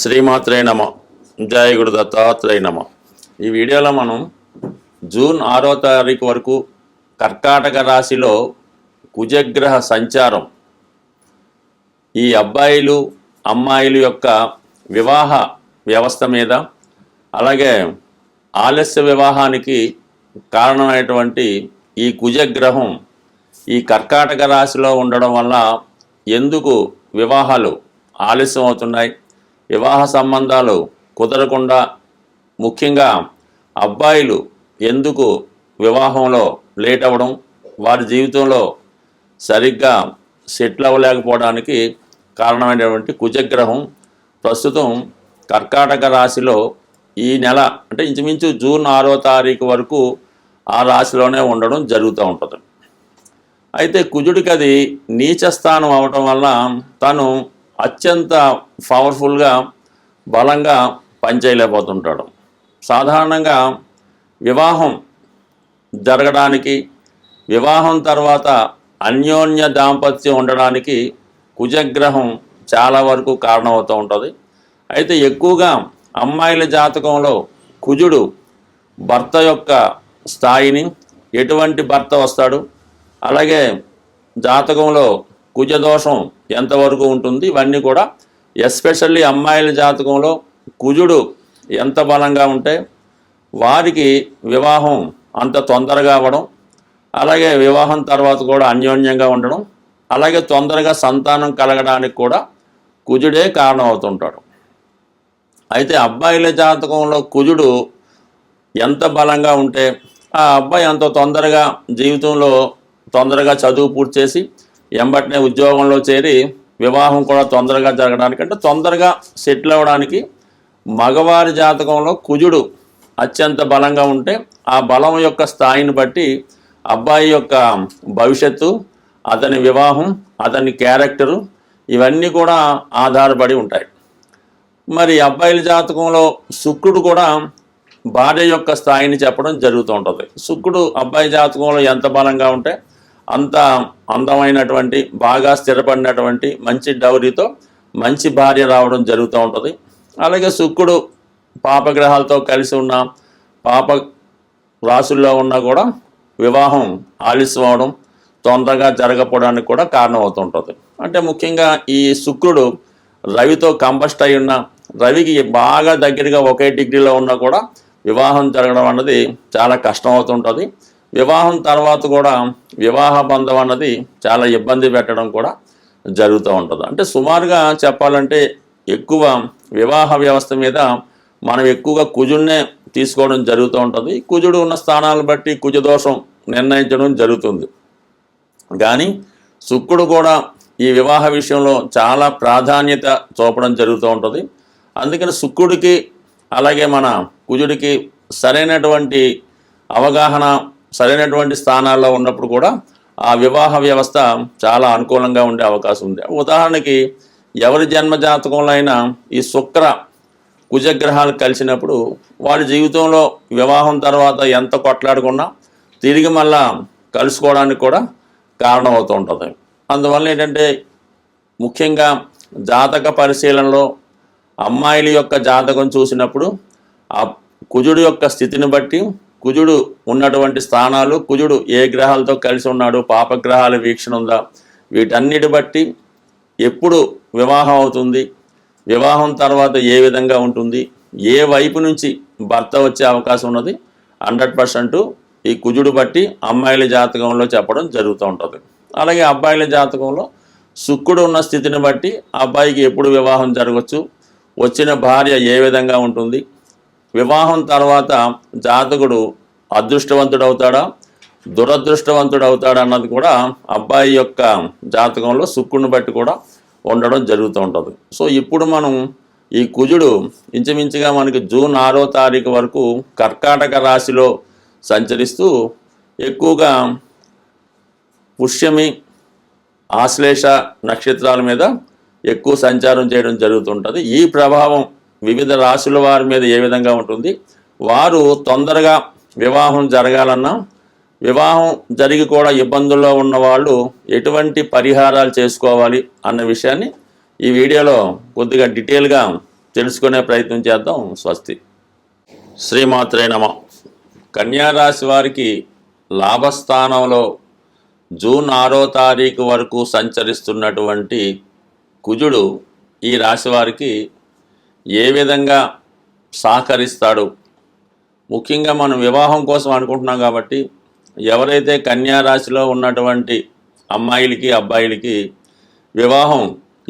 శ్రీమాత్రే నమ. జయ గురు దత్తాత్రేయ నమ. ఈ వీడియోలో మనం జూన్ 6వ తారీఖు వరకు కర్కాటక రాశిలో కుజగ్రహ సంచారం, ఈ అబ్బాయిలు అమ్మాయిల యొక్క వివాహ వ్యవస్థ మీద, అలాగే ఆలస్య వివాహానికి కారణమైనటువంటి ఈ కుజగ్రహం ఈ కర్కాటక రాశిలో ఉండడం వల్ల ఎందుకు వివాహాలు ఆలస్యం అవుతున్నాయి, వివాహ సంబంధాలు కుదరకుండా, ముఖ్యంగా అబ్బాయిలు ఎందుకు వివాహంలో లేట్ అవ్వడం, వారి జీవితంలో సరిగ్గా సెటిల్ అవ్వలేకపోవడానికి కారణమైనటువంటి కుజగ్రహం ప్రస్తుతం కర్కాటక రాశిలో ఈ నెల అంటే ఇంచుమించు జూన్ 6వ తారీఖు వరకు ఆ రాశిలోనే ఉండడం జరుగుతూ ఉంటుంది. అయితే కుజుడికి అది నీచ స్థానం అవటం వల్ల తను అత్యంత పవర్ఫుల్గా బలంగా పనిచేయలేకపోతుంటాడు. సాధారణంగా వివాహం జరగడానికి, వివాహం తర్వాత అన్యోన్య దాంపత్యం ఉండడానికి కుజగ్రహం చాలా వరకు కారణమవుతూ ఉంటుంది. అయితే ఎక్కువగా అమ్మాయిల జాతకంలో కుజుడు భర్త యొక్క స్థాయిని, ఎటువంటి భర్త వస్తాడు, అలాగే జాతకంలో కుజదోషం ఎంతవరకు ఉంటుంది, ఇవన్నీ కూడా ఎస్పెషల్లీ అమ్మాయిల జాతకంలో కుజుడు ఎంత బలంగా ఉంటే వారికి వివాహం అంత తొందరగా అవ్వడం, అలాగే వివాహం తర్వాత కూడా అన్యోన్యంగా ఉండడం, అలాగే తొందరగా సంతానం కలగడానికి కూడా కుజుడే కారణం అవుతుంటాడు. అయితే అబ్బాయిల జాతకంలో కుజుడు ఎంత బలంగా ఉంటే ఆ అబ్బాయి అంత తొందరగా జీవితంలో తొందరగా చదువు పూర్తి చేసి ఎంబటినే ఉద్యోగంలో చేరి వివాహం కూడా తొందరగా జరగడానికి, అంటే తొందరగా సెటిల్ అవ్వడానికి మగవారి జాతకంలో కుజుడు అత్యంత బలంగా ఉంటే ఆ బలం యొక్క స్థాయిని బట్టి అబ్బాయి యొక్క భవిష్యత్తు, అతని వివాహం, అతని క్యారెక్టరు ఇవన్నీ కూడా ఆధారపడి ఉంటాయి. మరి అబ్బాయిల జాతకంలో శుక్రుడు కూడా భార్య యొక్క స్థాయిని చెప్పడం జరుగుతూ ఉంటుంది. శుక్రుడు అబ్బాయి జాతకంలో ఎంత బలంగా ఉంటే అంత అందమైనటువంటి, బాగా స్థిరపడినటువంటి మంచి డౌరీతో మంచి భార్య రావడం జరుగుతూ ఉంటుంది. అలాగే శుక్రుడు పాపగ్రహాలతో కలిసి ఉన్న, పాప రాశుల్లో ఉన్నా కూడా వివాహం ఆలస్యం అవడం, తొందరగా జరగకపోవడానికి కూడా కారణం అవుతుంటుంది. అంటే ముఖ్యంగా ఈ శుక్రుడు రవితో కంబస్ట్ అయి ఉన్న, రవికి బాగా దగ్గరగా ఒకే డిగ్రీలో ఉన్నా కూడా వివాహం జరగడం అన్నది చాలా కష్టం అవుతుంటుంది. వివాహం తర్వాత కూడా వివాహ బంధం అన్నది చాలా ఇబ్బంది పెట్టడం కూడా జరుగుతూ ఉంటుంది. అంటే సుమారుగా చెప్పాలంటే ఎక్కువ వివాహ వ్యవస్థ మీద మనం ఎక్కువగా కుజుడినే తీసుకోవడం జరుగుతూ ఉంటుంది. కుజుడు ఉన్న స్థానాలను బట్టి కుజదోషం నిర్ణయించడం జరుగుతుంది. కానీ శుక్రుడు కూడా ఈ వివాహ విషయంలో చాలా ప్రాధాన్యత చూపడం జరుగుతూ ఉంటుంది. అందుకని శుక్రుడికి అలాగే మన కుజుడికి సరైనటువంటి అవగాహన, సరైనటువంటి స్థానాల్లో ఉన్నప్పుడు కూడా ఆ వివాహ వ్యవస్థ చాలా అనుకూలంగా ఉండే అవకాశం ఉంది. ఉదాహరణకి ఎవరి జన్మజాతకంలో అయినా ఈ శుక్ర కుజగ్రహాలు కలిసినప్పుడు వారి జీవితంలో వివాహం తర్వాత ఎంత కొట్లాడుకున్నా తిరిగి మళ్ళా కలుసుకోవడానికి కూడా కారణం అవుతూ ఉంటుంది. అందువల్ల ఏంటంటే ముఖ్యంగా జాతక పరిశీలనలో అమ్మాయిల యొక్క జాతకం చూసినప్పుడు ఆ కుజుడు యొక్క స్థితిని బట్టి, కుజుడు ఉన్నటువంటి స్థానాలు, కుజుడు ఏ గ్రహాలతో కలిసి ఉన్నాడు, పాపగ్రహాల వీక్షణ ఉందా, వీటన్నిటి బట్టి ఎప్పుడు వివాహం అవుతుంది, వివాహం తర్వాత ఏ విధంగా ఉంటుంది, ఏ వైపు నుంచి భర్త వచ్చే అవకాశం ఉన్నది 100% ఈ కుజుడు బట్టి అమ్మాయిల జాతకంలో చెప్పడం జరుగుతూ ఉంటుంది. అలాగే అబ్బాయిల జాతకంలో శుక్రుడు ఉన్న స్థితిని బట్టి అబ్బాయికి ఎప్పుడు వివాహం జరగవచ్చు, వచ్చిన భార్య ఏ విధంగా ఉంటుంది, వివాహం తర్వాత జాతకుడు అదృష్టవంతుడు అవుతాడా, దురదృష్టవంతుడు అవుతాడా అన్నది కూడా అబ్బాయి యొక్క జాతకంలో శుక్రుడిని బట్టి కూడా ఉండడం జరుగుతూ ఉంటుంది. సో ఇప్పుడు మనం ఈ కుజుడు ఇంచుమించుగా మనకి జూన్ 6వ తారీఖు వరకు కర్కాటక రాశిలో సంచరిస్తూ ఎక్కువగా పుష్యమి, ఆశ్లేష నక్షత్రాల మీద ఎక్కువ సంచారం చేయడం జరుగుతుంటుంది. ఈ ప్రభావం వివిధ రాశుల వారి మీద ఏ విధంగా ఉంటుంది, వారు తొందరగా వివాహం జరగాలన్నా, వివాహం జరిగి కూడా ఇబ్బందుల్లో ఉన్న వాళ్ళు ఎటువంటి పరిహారాలు చేసుకోవాలి అన్న విషయాన్ని ఈ వీడియోలో కొద్దిగా డీటెయిల్గా తెలుసుకునే ప్రయత్నం చేద్దాం. స్వస్తి. శ్రీమాత్రే నమః. కన్యా రాశి వారికి లాభస్థానంలో జూన్ 6వ తారీఖు వరకు సంచరిస్తున్నటువంటి కుజుడు ఈ రాశి వారికి ఏ విధంగా సహకరిస్తాడు? ముఖ్యంగా మనం వివాహం కోసం అనుకుంటున్నాం కాబట్టి ఎవరైతే కన్యా రాశిలో ఉన్నటువంటి అమ్మాయిలకి అబ్బాయిలకి వివాహం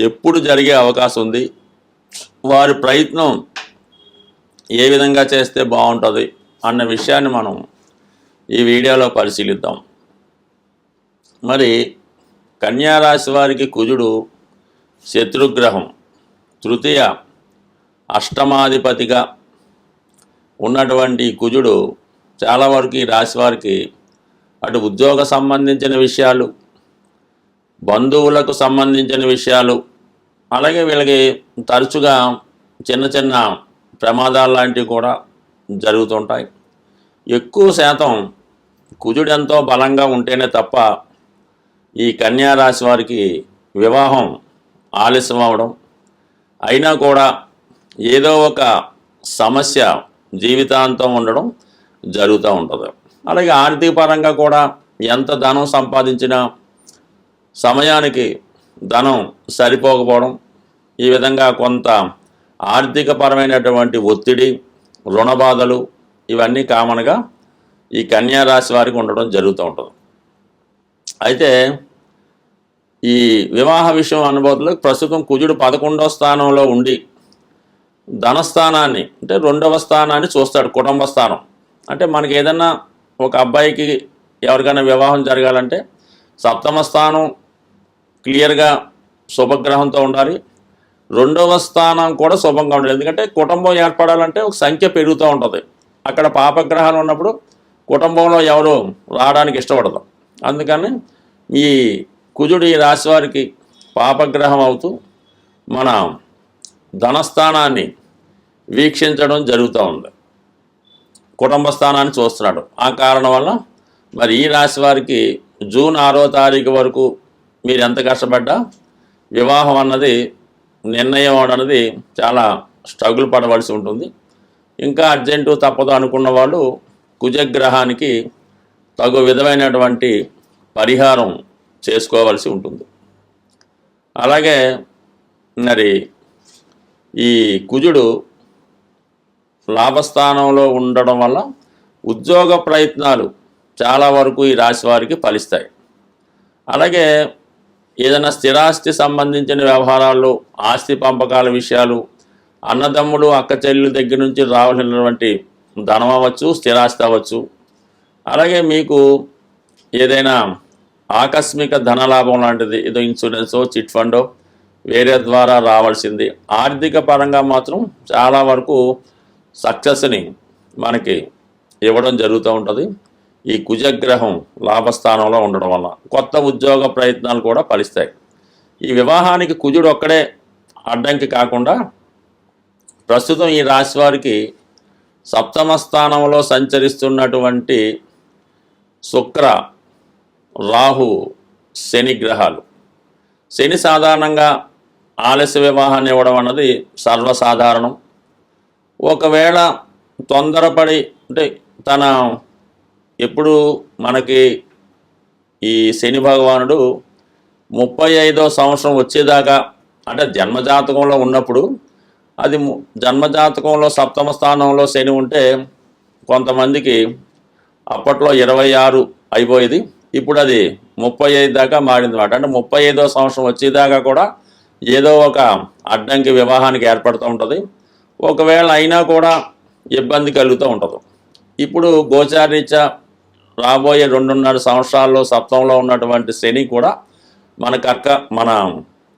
ఎప్పుడు జరిగే అవకాశం ఉంది, వారి ప్రయత్నం ఏ విధంగా చేస్తే బాగుంటుంది అన్న విషయాన్ని మనం ఈ వీడియోలో పరిశీలిద్దాం. మరి కన్యా రాశి వారికి కుజుడు శత్రుగ్రహం, తృతీయ అష్టమాధిపతిగా ఉన్నటువంటి కుజుడు చాలా వరకు ఈ రాశి వారికి అటు ఉద్యోగ సంబంధించిన విషయాలు, బంధువులకు సంబంధించిన విషయాలు, అలాగే వీళ్ళకి తరచుగా చిన్న చిన్న ప్రమాదాలు లాంటివి కూడా జరుగుతుంటాయి. ఎక్కువ శాతం కుజుడు ఎంతో బలంగా ఉంటేనే తప్ప ఈ కన్యా రాశి వారికి వివాహం ఆలస్యం అవడం, అయినా కూడా ఏదో ఒక సమస్య జీవితాంతం ఉండడం జరుగుతూ ఉంటుంది. అలాగే ఆర్థిక పరంగా కూడా ఎంత ధనం సంపాదించినా సమయానికి ధనం సరిపోకపోవడం, ఈ విధంగా కొంత ఆర్థిక పరమైనటువంటి ఒత్తిడి, రుణ బాధలు ఇవన్నీ కామన్గా ఈ కన్యా రాశి వారికి ఉండడం జరుగుతూ ఉంటుంది. అయితే ఈ వివాహ విషయం అనుభవంలో ప్రస్తుతం కుజుడు 11వ స్థానంలో ఉండి ధనస్థానాన్ని అంటే 2వ స్థానాన్ని చూస్తాడు. కుటుంబ స్థానం అంటే మనకి ఏదన్నా ఒక అబ్బాయికి ఎవరికైనా వివాహం జరగాలంటే సప్తమ స్థానం క్లియర్గా శుభగ్రహంతో ఉండాలి, 2వ స్థానం కూడా శుభంగా ఉండాలి. ఎందుకంటే కుటుంబం ఏర్పడాలంటే ఒక సంఖ్య పెరుగుతూ ఉంటుంది. అక్కడ పాపగ్రహాలు ఉన్నప్పుడు కుటుంబంలో ఎవరు రావడానికి ఇష్టపడదు. అందుకని ఈ కుజుడు ఈ రాశి వారికి పాపగ్రహం అవుతూ మన ధనస్థానాన్ని వీక్షించడం జరుగుతూ ఉంది, కుటుంబ స్థానాన్ని చూస్తున్నాడు. ఆ కారణం వల్ల మరి ఈ రాశి వారికి జూన్ 6వ తారీఖు వరకు మీరు ఎంత కష్టపడ్డా వివాహం అన్నది నిర్ణయం అన్నది చాలా స్ట్రగుల్ పడవలసి ఉంటుంది. ఇంకా అర్జెంటు తప్పదు అనుకున్న వాళ్ళు కుజగ్రహానికి తగు విధమైనటువంటి పరిహారం చేసుకోవలసి ఉంటుంది. అలాగే మరి ఈ కుజుడు లాభస్థానంలో ఉండడం వల్ల ఉద్యోగ ప్రయత్నాలు చాలా వరకు ఈ రాశి వారికి ఫలిస్తాయి. అలాగే ఏదైనా స్థిరాస్తి సంబంధించిన వ్యవహారాల్లో, ఆస్తి పంపకాల విషయాలు, అన్నదమ్ముడు అక్క చెల్లెల దగ్గర నుంచి రావాల్సినటువంటి ధనం అవ్వచ్చు, స్థిరాస్తి అవ్వచ్చు. అలాగే మీకు ఏదైనా ఆకస్మిక ధనలాభం లాంటిది, ఏదో ఇన్సూరెన్సో చిట్ ఫండో వేరే ద్వారా రావాల్సింది, ఆర్థిక పరంగా మాత్రం చాలా వరకు సక్సెస్ని మనకి ఇవ్వడం జరుగుతూ ఉంటుంది. ఈ కుజగ్రహం లాభస్థానంలో ఉండడం వల్ల కొత్త ఉద్యోగ ప్రయత్నాలు కూడా ఫలిస్తాయి. ఈ వివాహానికి కుజుడు ఒక్కడే అడ్డంకి కాకుండా ప్రస్తుతం ఈ రాశి వారికి సప్తమ స్థానంలో సంచరిస్తున్నటువంటి శుక్ర, రాహు, శని గ్రహాలు. శని సాధారణంగా ఆలస్య వివాహాన్ని ఇవ్వడం అన్నది సర్వసాధారణం. ఒకవేళ తొందరపడి అంటే తన ఎప్పుడు మనకి ఈ శని భగవానుడు 35వ సంవత్సరం వచ్చేదాకా అంటే జన్మజాతకంలో ఉన్నప్పుడు, అది జన్మజాతకంలో సప్తమ స్థానంలో శని ఉంటే కొంతమందికి అప్పట్లో 26 అయిపోయేది, ఇప్పుడు అది 35 దాకా మారింది అన్నమాట. అంటే 35వ సంవత్సరం వచ్చేదాకా కూడా ఏదో ఒక అడ్డంకి వివాహానికి ఏర్పడుతూ ఉంటుంది. ఒకవేళ అయినా కూడా ఇబ్బంది కలుగుతూ ఉంటుంది. ఇప్పుడు గోచారీత్యా రాబోయే 2.5 సంవత్సరాల్లో సప్తమంలో ఉన్నటువంటి శని కూడా మన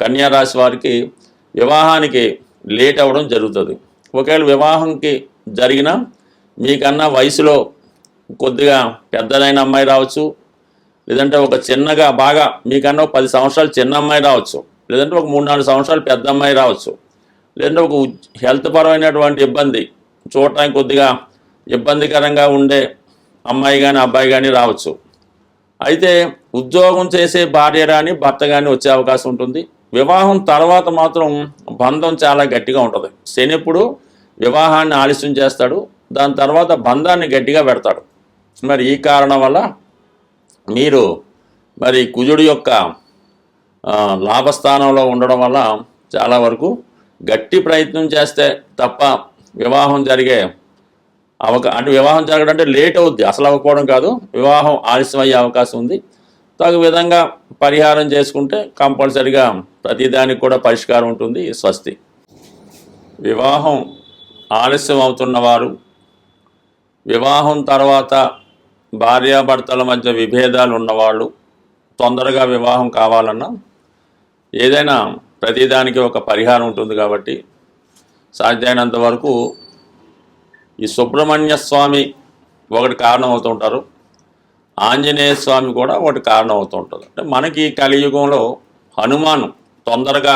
కన్యా రాశి వారికి వివాహానికి లేట్ అవ్వడం జరుగుతుంది. ఒకవేళ వివాహంకి జరిగినా మీకన్నా వయసులో కొద్దిగా పెద్దదైన అమ్మాయి రావచ్చు, లేదంటే ఒక చిన్నగా బాగా మీకన్నా 10 సంవత్సరాలు చిన్న అమ్మాయి రావచ్చు, లేదంటే ఒక 3-4 సంవత్సరాలు పెద్ద అమ్మాయి రావచ్చు, లేదంటే ఒక హెల్త్ పరమైనటువంటి ఇబ్బంది, చూడటానికి కొద్దిగా ఇబ్బందికరంగా ఉండే అమ్మాయి కానీ అబ్బాయి కానీ రావచ్చు. అయితే ఉద్యోగం చేసే భార్య కానీ భర్త కానీ వచ్చే అవకాశం ఉంటుంది. వివాహం తర్వాత మాత్రం బంధం చాలా గట్టిగా ఉంటుంది. శని ఎప్పుడు వివాహాన్ని ఆలస్యం చేస్తాడు, దాని తర్వాత బంధాన్ని గట్టిగా పెడతాడు. మరి ఈ కారణం వల్ల మీరు మరి కుజుడి యొక్క లాభస్థానంలో ఉండడం వల్ల చాలా వరకు గట్టి ప్రయత్నం చేస్తే తప్ప వివాహం జరిగే అంటే వివాహం జరగడంటే లేట్ అవుద్ది, అసలు అవ్వకపోవడం కాదు, వివాహం ఆలస్యం అయ్యే అవకాశం ఉంది. తగు విధంగా పరిహారం చేసుకుంటే కంపల్సరిగా ప్రతిదానికి కూడా పరిష్కారం ఉంటుంది. స్వస్తి. వివాహం ఆలస్యం అవుతున్నవారు, వివాహం తర్వాత భార్యాభర్తల మధ్య విభేదాలు ఉన్నవాళ్ళు, తొందరగా వివాహం కావాలన్నా ఏదైనా ప్రతిదానికి ఒక పరిహారం ఉంటుంది. కాబట్టి సాధ్యమైనంత వరకు ఈ సుబ్రహ్మణ్య స్వామి ఒకటి కారణం అవుతుంటారు, ఆంజనేయ స్వామి కూడా ఒకటి కారణం అవుతూ ఉంటుంది. అంటే మనకి కలియుగంలో హనుమాను తొందరగా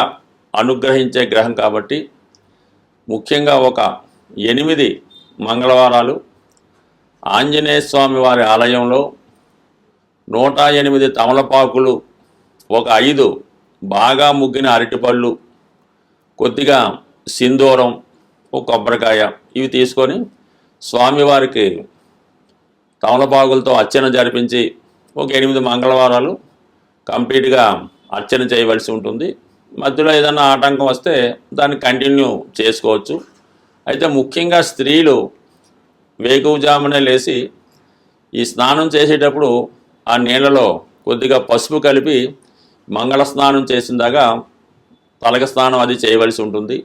అనుగ్రహించే గ్రహం కాబట్టి ముఖ్యంగా ఒక 8 మంగళవారాలు ఆంజనేయ స్వామి వారి ఆలయంలో 108 తమలపాకులు, ఒక 5 బాగా ముగ్గిన అరటిపళ్ళు, కొద్దిగా సింధూరం, ఒక కొబ్బరికాయ ఇవి తీసుకొని స్వామివారికి తమలపాకులతో అర్చన జరిపించి ఒక 8 మంగళవారాలు కంప్లీట్గా అర్చన చేయవలసి ఉంటుంది. మధ్యలో ఏదైనా ఆటంకం వస్తే దాన్ని కంటిన్యూ చేసుకోవచ్చు. అయితే ముఖ్యంగా స్త్రీలు వేకువజామునే లేచి ఈ స్నానం చేసేటప్పుడు ఆ నీళ్ళలో కొద్దిగా పసుపు కలిపి మంగళ స్నానం చేసిందాగా తలక స్నానం అది చేయవలసి ఉంటుంది.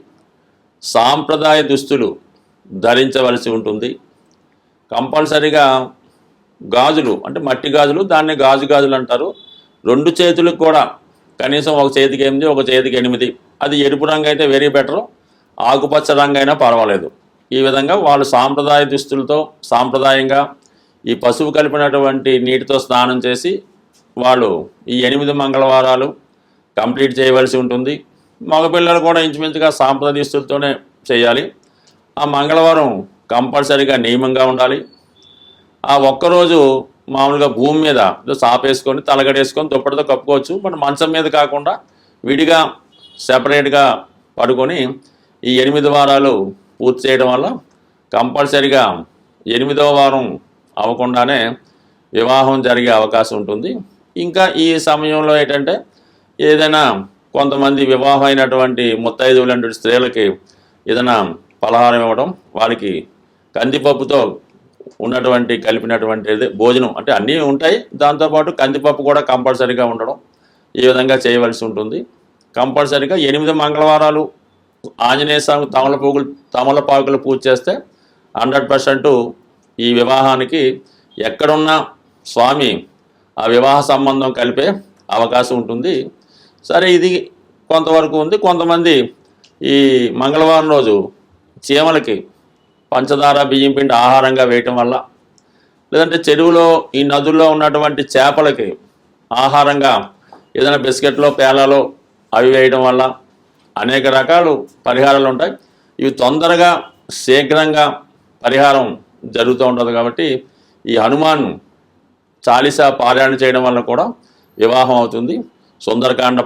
సాంప్రదాయ దుస్తులు ధరించవలసి ఉంటుంది. కంపల్సరిగా గాజులు అంటే మట్టి గాజులు, దాన్ని గాజులు అంటారు. 2 చేతులకు కూడా కనీసం ఒక చేతికి 8, ఒక చేతికి 8, అది ఎరుపు రంగు అయితే వెరీ బెటరు, ఆకుపచ్చ రంగు అయినా పర్వాలేదు. ఈ విధంగా వాళ్ళు సాంప్రదాయ దుస్తులతో సాంప్రదాయంగా ఈ పసుపు కలిపినటువంటి నీటితో స్నానం చేసి వాళ్ళు ఈ 8 మంగళవారాలు కంప్లీట్ చేయవలసి ఉంటుంది. మగపిల్లలు కూడా ఇంచుమించుగా సాంప్రదాయ దుస్తులతోనే చేయాలి. ఆ మంగళవారం కంపల్సరీగా నియమంగా ఉండాలి. ఆ ఒక్కరోజు మామూలుగా భూమి మీద సాపేసుకొని తలగడేసుకొని దుప్పటితో కప్పుకోవచ్చు. మన మంచం మీద కాకుండా విడిగా సెపరేట్గా పడుకొని ఈ 8 వారాలు పూర్తి చేయడం వల్ల కంపల్సరీగా 8వ వారం అవ్వకుండానే వివాహం జరిగే అవకాశం ఉంటుంది. ఇంకా ఈ సమయంలో ఏంటంటే ఏదైనా కొంతమంది వివాహం అయినటువంటి ముత్తైదువులంటి స్త్రీలకి ఏదైనా పలహారం ఇవ్వడం, వారికి కందిపప్పుతో ఉన్నటువంటి కలిపినటువంటి భోజనం అంటే అన్నీ ఉంటాయి, దాంతోపాటు కందిపప్పు కూడా కంపల్సరీగా ఉండడం, ఈ విధంగా చేయవలసి ఉంటుంది. కంపల్సరీగా 8 మంగళవారాలు ఆంజనేయ స్వామి తమలపాకులు పూజ చేస్తే 100% ఈ వివాహానికి ఎక్కడున్నా స్వామి ఆ వివాహ సంబంధం కలిపే అవకాశం ఉంటుంది. సరే, ఇది కొంతవరకు ఉంది. కొంతమంది ఈ మంగళవారం రోజు చీమలకి పంచదార బియ్యం పిండి ఆహారంగా వేయటం వల్ల, లేదంటే చెరువులో ఈ నదుల్లో ఉన్నటువంటి చేపలకి ఆహారంగా ఏదైనా బిస్కెట్లో పేలాలో అవి వేయడం వల్ల అనేక రకాలు పరిహారాలు ఉంటాయి. ఇవి తొందరగా శీఘ్రంగా పరిహారం జరుగుతూ ఉంటుంది. కాబట్టి ఈ హనుమాన్ చాలీసా పారాయణ చేయడం వల్ల కూడా వివాహం అవుతుంది. సుందరకాండ